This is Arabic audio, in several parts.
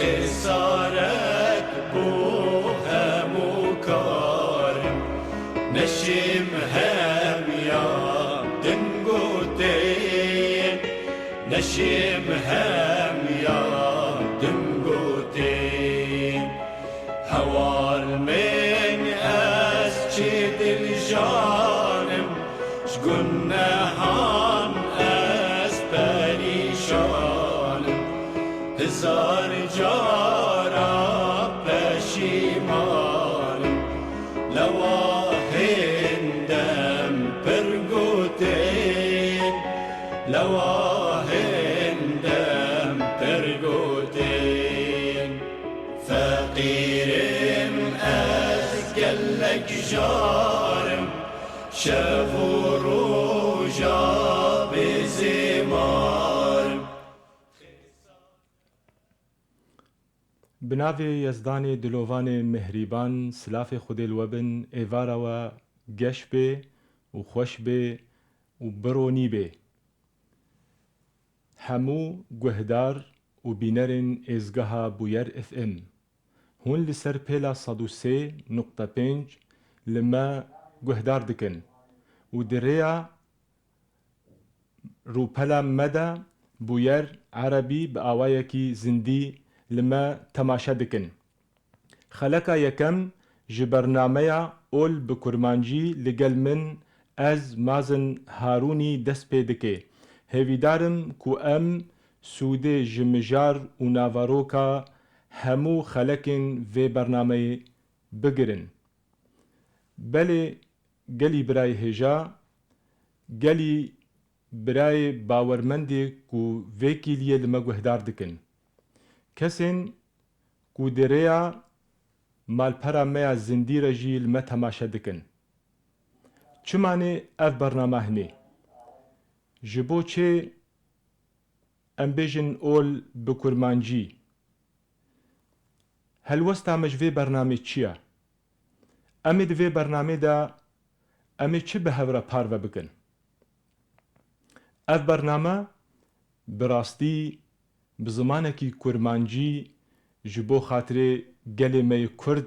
خسارت بوها مكارم نشم هم يا دنقوتين نشم هم يا دنقوتين هوار من أسجد الجانم شقلنا هان أسبالي شانم هزار جارا پشیمانم لواهندم پرگوتین لواهندم پرگوتین فقیرم از گلک جارم شب و روژا بزمارم. بناوی یزدان دلوان مهریبان سلاف خود الوبن ایوارا و گش به و خوش به و برونی به همو گهدار و بینرن ازگاه بویر اف ام هون لسر پیلا 103.5 لما گهدار دکن و دریا رو پلا مدا بویر عربی با آوایکی زندی لما تماشا دکن خلقا یکم جبرنامه اول بکرمانجی لگل من از مازن هارونی دست پیدکه هیویدارم کو ام سوده جمجار و ناواروکا همو خلقین و برنامه بگرن بله گلی برای هجا گلی برای باورمندی کو ویکی لیه لما گهدار دکن کسین کو دریا مالپرا میا زندی رجی لما تماشا دکن چمانه اف برنامه هنی جبو چه ام بیجن اول بکرمانجی هلوستا مجوی برنامه چیه؟ امی دوی برنامه دا امی چه به هورا پارو بکن؟ اف برنامه براستی بزمانه کی کرمانجی جبو خاطر گلی می کرد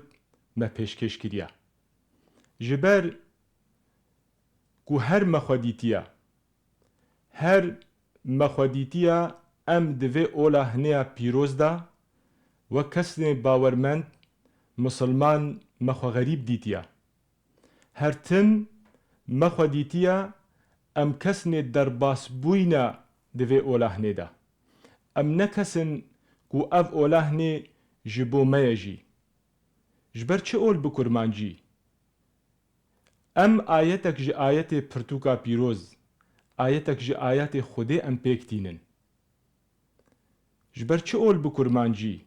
ما پیشکش کریا جبر کو هر مخودیتیا ام دوی اولا هنیا پیروز دا و کسن باورمند مسلمان مخو غریب دیتیا هر تم مخودیتیا ام کسن در باس بوینا دوی اولا هنی دا ام نکسن کو اف اولا هنی جبو میجی جبر چه اول بکرمانجی ام آیتک جی آیت پرتوکا پیروز آیتک جی آیت خودی ام پیکتینن جبر چه اول بکرمانجی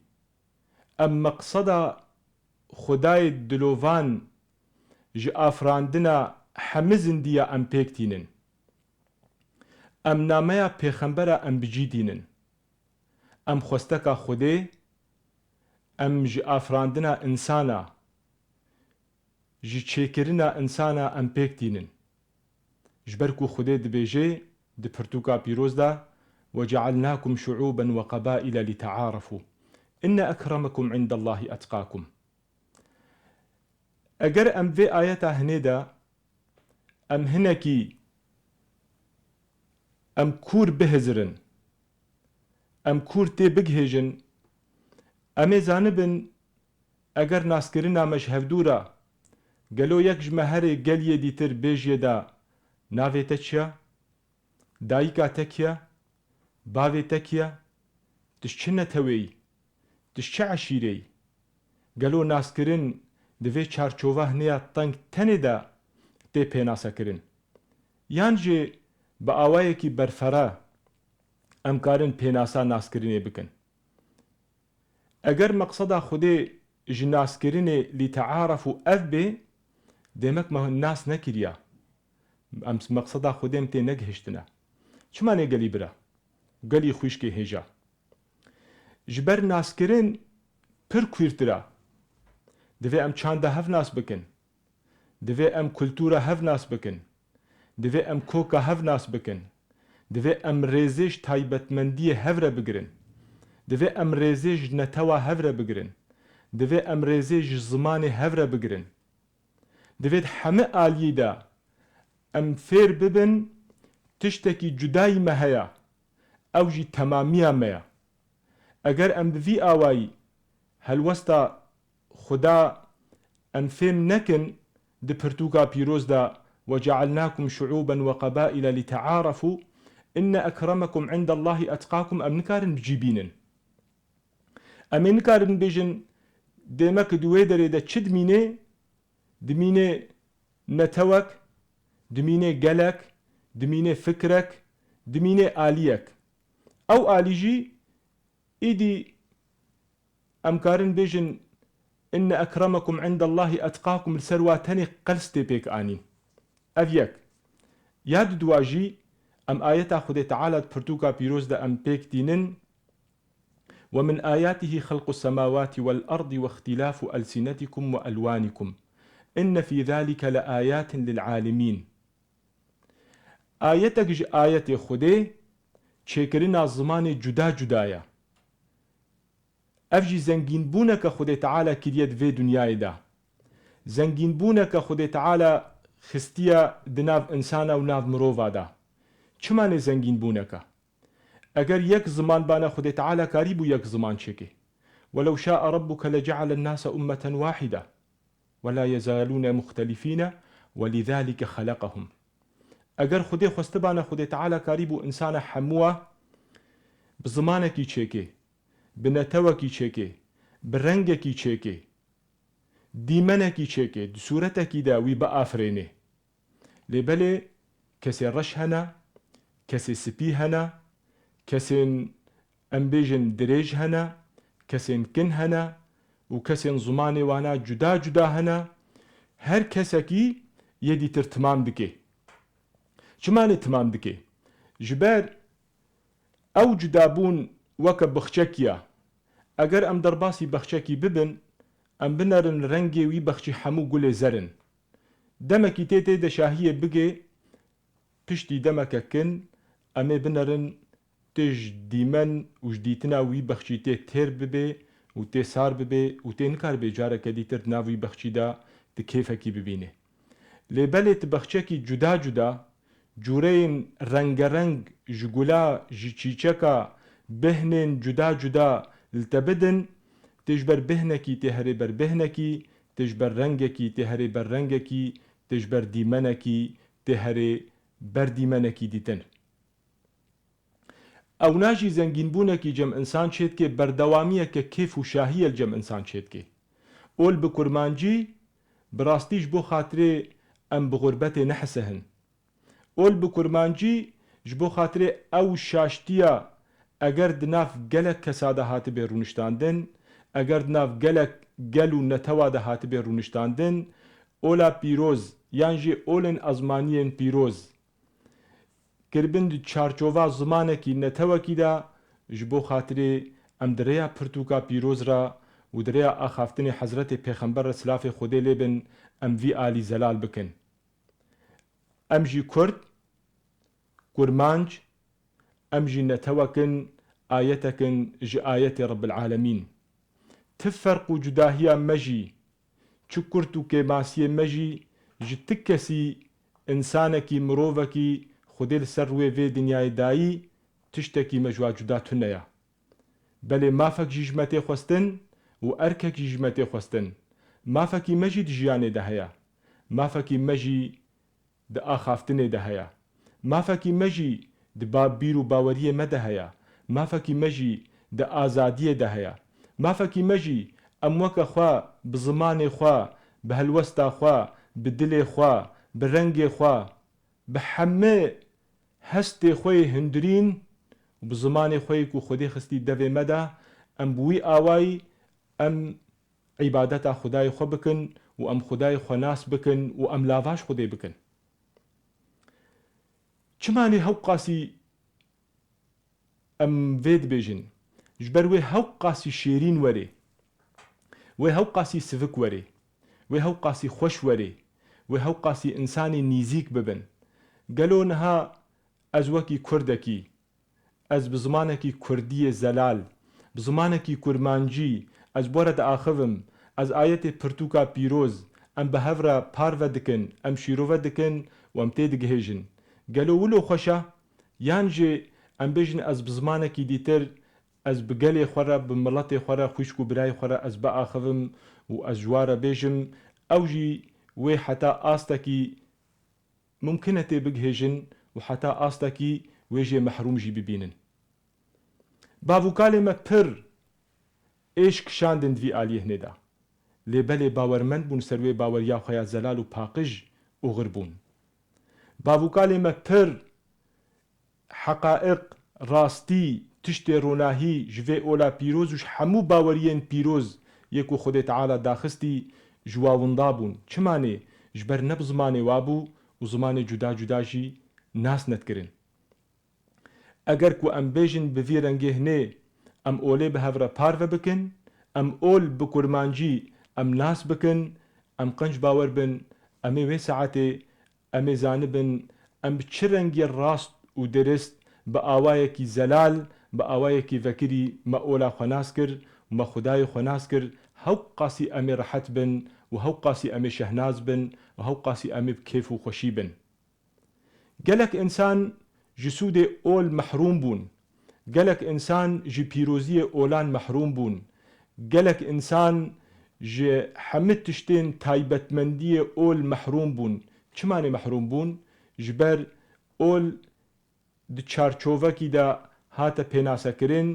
ام مقصد خدای دلوان جی آفراندنا حمزن دیا ام پیکتینن ام نامه پیغمبر ام بجیدینن ام خوستکا خودی ام جی آفراندنا انسانا جی چیکرنا انسانا ام پیکتینن جبر کو خودی دبیجه د پرتوکا پیروز دا وجعلناكم شعوبا وقبائل لتعارفوا إن أكرمكم عند الله أتقاكم أجر أم في آياتا هنيدا أم هنكي أم كور بهزرن أم كور تي بجهجن أم زانبن أجر ناسكرنا مش هفدورا قالوا يكج مهري قال يديتر بيجي دا نافي تكيا دايكا تكيا باوی تکیه تشچنه توی تشچه عشیری گلو ناس کرن دوی چارچوه نیا تنگ تنی دا تی پیناسا کرن یانجی با آوائه کی برفره امکارن پیناسا ناس کرنی بکن اگر مقصد خودی جناس کرنی لتعارفو اف بی دیمک ما ناس نکریا مقصد خودیم تی نگهشتنه چما نگلی برا گلی خوش که هجا جبر ناس کرن پر کویرترا دوی ام چانده هف ناس بکن دوی ام کلتورا هف ناس بکن دوی ام کوکا هف ناس بکن دوی ام ریزش تایبتمندی هف را بگرن دەوێ ئەم ڕێزێژ نەتەوە هەورە بگرن، دەوێ ئەم ڕێزێژ زمانی هەورە بگرن، دەوێت هەمە ئالیدا ئەم فێر ببن تشتێکی جودایی مە هەیە ئەوژی تەمامیە مەیە. ئەگەر ئەم بڤی ئاوایی هەلوەستا خدا ئەم فێم نەکن دە پرتوکا پیرۆزدا وجعلناكم شعوبا وقبائل لتعارفوا إن أكرمكم عند الله أتقاكم أم نكارن بجيبينن أم نكارن بيجن ديمك دويدري دا تشد ميني دميني نتوك دميني قلك دميني فكرك دميني آليك أو آليجي إيدي أمكارن بيجن إن أكرمكم عند الله أتقاكم السرواتني قلستي بيك آنين أفيك ياد دواجي أم آيات خدي تعالى برتوكا بيروز دا أم بيك دينن ومن آياته خلق السماوات والأرض واختلاف ألسنتكم وألوانكم إن في ذلك لآيات للعالمين. آياتك آيات خدي تشكرنا الزمان جدا جدايا أفجي زنجين بونك خدي تعالى كريت في دنياي دا زنجين بونك خدي تعالى خستيا دناف إنسانا وناف مروفا دا چمانه زنگین بونکا اگر یک زمان بانا خود تعالى كاريبو یک زمان شكي ولو شاء ربك لجعل الناس أمة واحدة ولا يزالون مختلفين ولذلك خلقهم. اگر خود خستبانا خود تعالى كاريبو إنسان حموه بزمانكي شكي بنتوكي شكي برنگكي شكي ديمنكي شكي دسورتكي دا ويبآفريني لبالي كسي رش هنا كسي سبي هنا كسين أمبيجن دريج هنا كسين كن هنا وكسين زماني وانا جدا جدا هنا هر كسكي يدي ترتمام بكي شماني تمام بكي جبار أو جدابون وكا بخشكيا أجر أم درباسي بخشكي ببن أم بنرن رنجي وي بخشي حمو قولي زرن دمكي تيتي دا شاهية بكي پشتی دمکه کن امه بنرن تج دیمن و جدیتنا وی بخشی ته تر ببه و ته سار ببه و ته نکار به جاره که دیتر ناوی بخشی دا ده کیفه کی ببینه لبلت بخشه کی جدا جدا جورین رنگ رنگ جگولا جچیچکا بهنن جدا جدا التبدن تجبر بهنکی تهری بر بهنکی تجبر رنگکی تهری بر رنگکی تجبر دیمنکی تهری بردي منكي ديتن او ناجي زنگين بونكي جم انسان شيدكي بردوامية كيف وشاهية الجم انسان شيدكي اول بكرمانجي براستيش بو خاطري ام بغربتي نحسهن اول بكرمانجي جبو خاطري او شاشتيا اگر دناف گلك كساده هات بيرونشتاندن اگر دناف گلك گلو نتواده هات بيرونشتاندن اولا پیروز یانجی اولن ازمانیین پیروز کربند چارچووا زمانکی نتوکی دا جبو خاطری ام دریا پرتوکا پیروز را و دریا آخافتن حضرت پیغمبر سلاف خودی لبن ام وی آلی زلال بکن ام جی کرد کرمانج ام جی نتوکن آیتکن جی آیت رب العالمین تفرق جداهیا مجی چو کرتو که ماسی مجی جتكسي إنسانكي مروفكي خديل سروي في دنياي داي تشتكي مجوا جداتنيا بل ما فك جيجمتي خستن و أركك جيجمتي خستن ما فكي مجي دجياني دهيا ما فكي مجي د آخافتني دهيا ما فكي مجي د باب بيرو باوريه مدهيا ما فكي مجي د آزاديه دهيا ما فكي مجي أموك خوا بزمان خوا بهالوستا خوا بدل خوا برنگ خوا بحمه هست خوی هندرین و بزمان خوی کو خودی خستی دوی مده ام بوی آوائی ام عبادت خدای خو بکن و ام خدای خو ناس بکن و ام لاواش خودی بکن چمانی هاو قاسی ام وید بیجن جبر وی هاو قاسی شیرین وری وی هاو قاسی سفک وری وی هاو قاسی خوش وری و هاو قاسی انسانی نیزیک ببن قالو نها از وکی کردکی از بزمانکی کردی زلال بزمانێکی کورمانجی ئەس بۆرە دەئاخڤم ئەس ئاەتێ پرتوکا پیرۆز ئەم بە هەڤرە پارڤە دکن ئەم شیرۆڤە دکن و ئەم تێ دگهێژن گەلۆ ولۆ خۆشە یان ژێ ئەم بێژن ئەس بزمانێکی دیتر ئەس بگەلێ خۆرە بمڵەتێ خۆرە خوشک و برای خۆرە ئەس بە ئاخڤم و ئەس جوارە بێژم ئەوژی وێ حتا ئاستەکی ممکنە تێ بگهێژن و حتا ئاستەکی وێژێ مەحرومژی ببینن باوکالێمە پر ئێش کشاندن دوی ئالیە هێنێدا لێبەلێ باوەرمەند بوون سەروێ باوەریا خۆیا زەلال و پاقژ ئوغر بوون باوکالێمە پر حەقائق ڕاستی تشتێ ڕۆناهی ژvê ئۆلا پیرۆزش هەموو باوەریên پیرۆز یەک و خودێ تەعالا داخستی ژواوندا بوون چمانێ ژبەر نەب زمانێ وابوو و زمانێ جودا جوداژی ناس نەتکردن ئەگەر کو ئەم بێژن بڤێ رەنگێ هەنێ ئەم ئۆلێ بە هەڤرە پارڤە بکن ئەم ئۆل بە کورمانجی ئەم ناس بکن ئەم قەنج باوەر بن ئەمێ وێ سەعاتێ ئەمێ زانبن ئەم چ رەنگێ ڕاست و دەرست بە ئاوایەکی زەلال بە ئاوایەکی ڤەکری مە ئۆلا خۆناس کرد مە خودای خۆناس کرد هەو قاسی ئەمێ ڕەحەت بن و هەو قاسی ئەمێ شەهناز بن و هەو قاسی ئەمێ کێف و خۆشی بن گەلک ئینسان ji sûdê ol mehrum bûn gelek insan ji pîroziyê olan mehrum bûn gelek insan ji hemû tiştên taybetmendiyê ol mehrum bûn çimanê mehrum bûn ji ber ol di çarçovekî de hate pênasekirin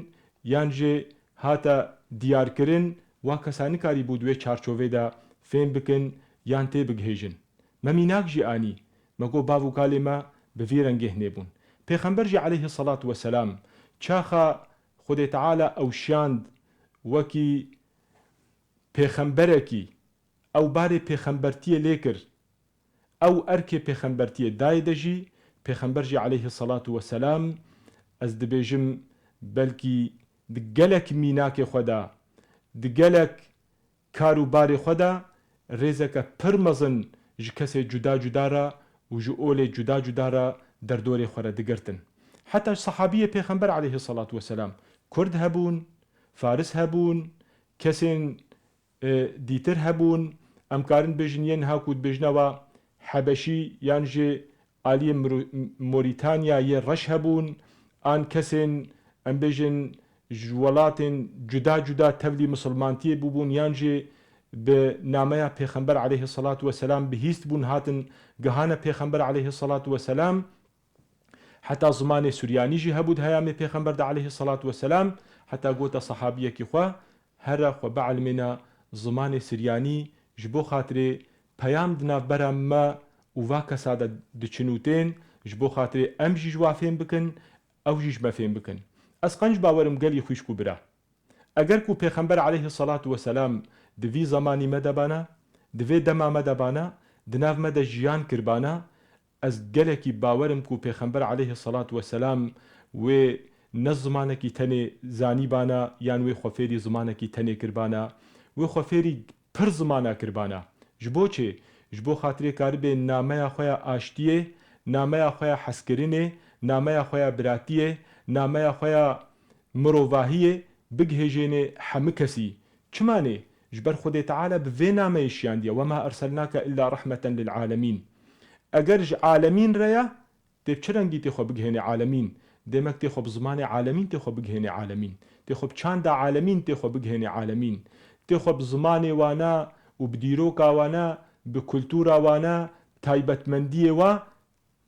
yan jê hate diyarkirin wa kesa nikarî bû di wê çarçovê de fêm bikin yan tê bigihêjin me mînak jî anî me got bav û kalê me bi vî rengê hênê bûn پێغەمبەر عەلەیهی سەڵات وەسەلام چاخە خودێ تەعالا ئەوشاند وەکی پێغەمبەرێکی ئەو بارێ پێغەمبەرتیە لێ کرد ئەو ئەرکێ پێغەمبەرتیە دای دەژی پێغەمبەر عەلەیهی سەڵات وەسەلام ئەس دەبێژم بەلکی گەلک میناکێ خۆدا گەلک کار و بارێ خۆدا ڕێزەکە پڕ مەزن ji kesê cuda cudara û ji olê cuda cudara derdorê xwe re digirtin heta sehebiyê pêxember aleyhî salatu vesselam Kurd hebûn Faris hebûn kesên dîtir hebûn em karin bêjin yên haku dibêjnewa Hebeşî yan jê aliyê Morîtanyayê reş hebûn an kesên em bêjin ji welatên cuda cuda tevlî misilmantiyê bûbûn yan jê bi nameya pêxember aleyhî salatu vesselam bihîst bûn hatin gihane pêxember aleyhî salatu vesselam حتا زمانê Suryanî jî hebû di heyamê pêxember de aleyhî salatu vesselam heta gota sahabiyekî xwe here xwe beelmêne zimanê Suryanî ji bo xatirê peyam di navbera me û va kesa de diçin û tên ji bo xatirê em jî ji wa fêm bikin ew jî ji me fêm bikin ez qenc bawerim gelî xwîşk û bira eger ku pêxember aleyhî salatu vesselam di vî zamanî me de bana di vê dema me de bana di nav me de jiyan kirbana ez gelekî bawerim ku pêxember aleyhî salatu vesselam wê ne zimanekî tenê zanîbana yan wê xwefêrî zimanekî tenê kirbana wê xwefêrî pir zimana kirbana ji bo çê ji bo xatirê karibê nameya xwe ya aştiyê nameya xwe ya hezkirinê nameya xwe ya biratiyê nameya xwe ya mirovahiyê bigihêjêne hemû kesî çimanê ji ber Xwedê Teala bi vê nameyê şiyandiye wema erselnake illa rahmeten lil'alemîn eger ji alemîn re ye tê çi rengî tê xwe bigihêne alemîn demek tê xwe bi zimanê alemîn tê xwe bigihêne alemîn tê xwe bi çanda alemîn tê xwe bigihêne alemîn tê xwe bi zimanê wana û bi dîroka wana bi kultûra wana taybetmendiyê wa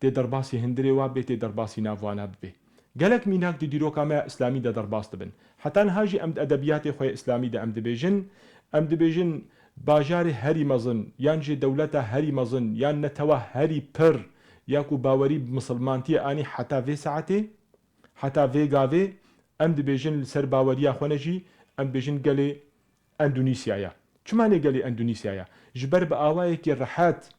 tê derbasî hindirê wa bê tê derbasî nav wana bibe gelek mînak di dîroka me ya İslamî de derbas dibin heta niha jî em di edebiyatê xwe ya İslamî de em dibêjin bajarê herî mezin yan jê dewleta herî mezin yan netewa herî pir ya ku bawerî bi misilmantiyê anî heta vê saetê heta vê gavê em dibêjin li ser baweriya xwe ne jî em dibêjin gelê Endonîsyaya çimanê gelê Endonîsyaya ji ber bi awayekî rehet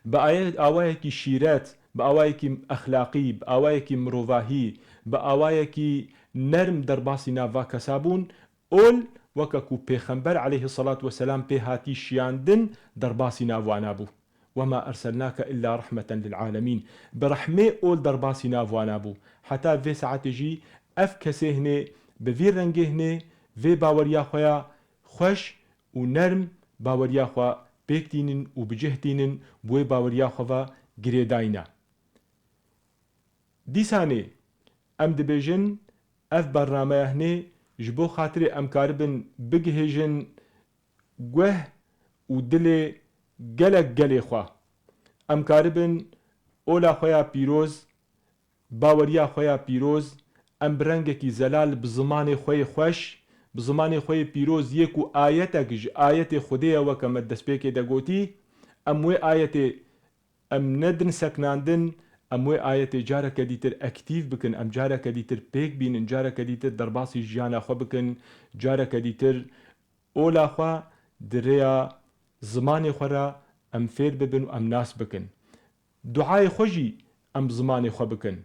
bi awayekî şîret bi awayekî exlaqî bi awayekî mirovahî bi awayekî nerm derbasî nava kesa bûn ol weke ku pêxember aleyhî salatu vesselam pê hatî şiyandin derbasî navwana bû wema erselnake illa rahmeten lil'alemîn bi rehmê ol derbasî navwana bû heta vê saetê jî ev kesê hene به وی رنگه هنه وی باوریا خویا خوش و نرم باوریا خوا پیک دینن و بجه دینن بوی باوریا خوا گره داینا دیسانه ام دبیجن اف برنامه هنه جبو خاطر ام کاربن بگهجن گوه و دل گلک خوا ام کاربن اولا خویا پیروز باوریا خویا پیروز ام برنگکی زلال بزمان خوی خوش بزمان خوی پیروز یک و آیتک آیت خودی وکم دسپیک دگوتی ام وی آیت ام ندن سکناندن ام وی آیت جاره کدیتر اکتیو بکن ام جاره کدیتر پیک بین جاره کدیتر درباسی جیانا خو بکن جاره کدیتر اولا خوا دریا زمان خورا ام فیر ببن و ام ناس بکن دعای خوشی ام زمان خو بکن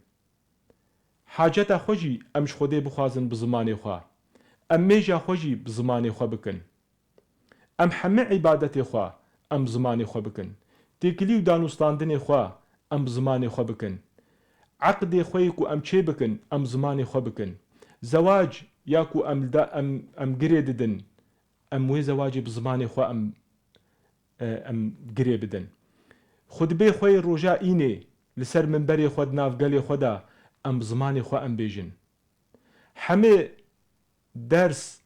حاجت خوشی امش خودی بخوازن بزمان خوا ام میجا خوشی بزمان خو بکن ام همه عبادت خوا ام زمان خو بکن تکلی و دانوستاندن خوا ام زمان خو بکن عقد خوی کو ام چه بکن ام زمان خو بکن زواج یا کو ام گری ددن ام وی زواج بزمان خو ام گری بدن خطبه خوی روجا اینه لسر منبر خود نافگل خدا ام زمان خو ام بیجن همه درس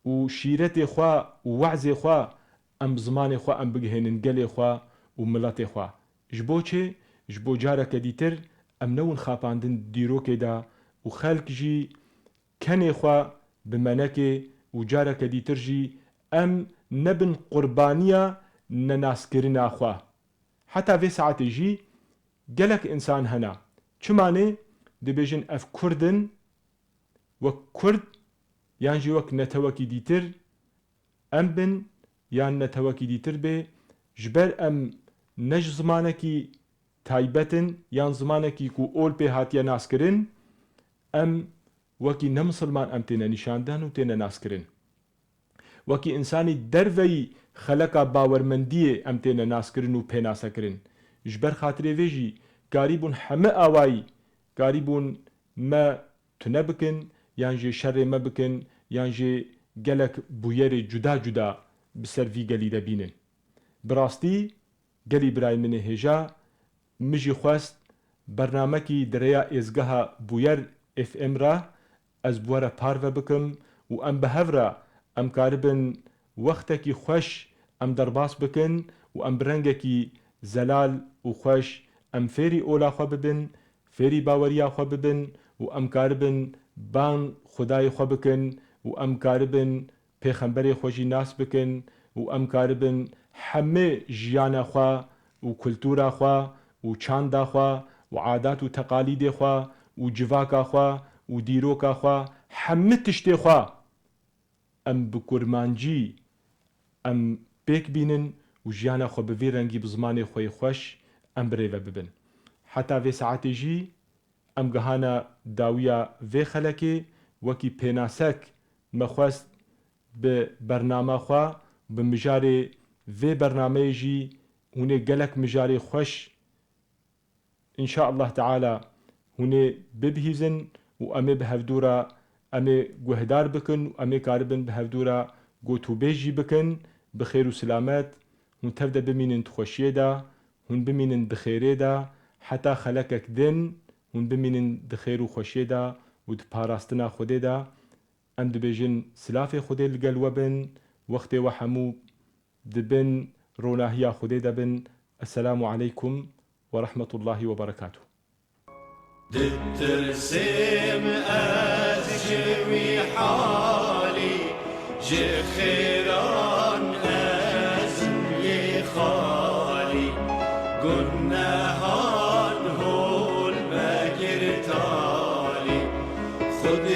و شیرت خوا و وعظ خوا ام زمان خوا ام بگهنن گل خوا و ملت خوا جبو چه جبو جاره کدیتر ام نون خاپاندن دیرو که دا و خلق جی کنی خوا بمنکه و جاره کدیتر جی ام نبن قربانیا نناسکرنا خوا حتی في ساعت جی گلک انسان هنا چمانه دبیجن اف کردن و کرد یان جی وک نتوکی دیتر ام بن یان نتوکی دیتر به جبر ام نج زمانکی تایبتن یان زمانکی کو اول په هاتیا ناس کرن ام وکی نمسلمان ام تینا نشاندن و تینا ناس کرن وکی انسانی دروی خلقا باورمندی ام تینا ناس کرن و په ناسا کرن جبر خاطر ویجی قریبون همه آوائی قریبون ما تنبکن یان جی شر ما بکن یان جی گلک بویر جدا جدا بسر وی گلی دبینن براستی گلی برای من هجا مجی خواست برنامه کی دریا ازگاه بویر اف ام را از بواره پارو بکم و ام بهورا ام کاربن وقتکی خوش ام درباس بکن و ام برنگکی زلال و خوش ام فێری ئۆلاخوا ببن فێری باوەریاخوا ببن و ئەم کاربن بان خدای خوا بکن و ئەم کاربن پێخەمبەری خۆشی ناس بکن و ئەم کاربن هەمێ ژیانەخوا و کولتوراخوا و چانداخوا و عادات و تەقالیدێخوا و جڤاکاخوا و دیرۆکاخوا هەمێ تشتێخوا ئەم بکورمانجی ئەم پێک بینن و ژیانەخوا بەڤێ ڕەنگی بزمانی خۆی خۆش ام بريفا ببن حتى في ساعتي جي ام جهانا داوية في خلكي وكي بيناسك مخواست ببرنامج خوا بمجاري في برنامجي هوني جلك مجاري خوش ان شاء الله تعالى هوني ببهيزن وامي بهفدورا امي جهدار بكن وامي كاربن بهفدورا قوتو بيجي بكن بخير وسلامات هون تبدا بمين تخوشيه دا هون بمینن دخیره دا حتی خلقک دن هون بمینن دخیر و خوشی دا و دپاراستنا خوده دا ام دبیجن سلاف خوده لگل وبن وقت وحمو دبن روناهیا خوده دا بن السلام عليكم ورحمة الله وبركاته دترسم از جوی حالی جه خیران از می خالی گناهان هول بگیر تالی خود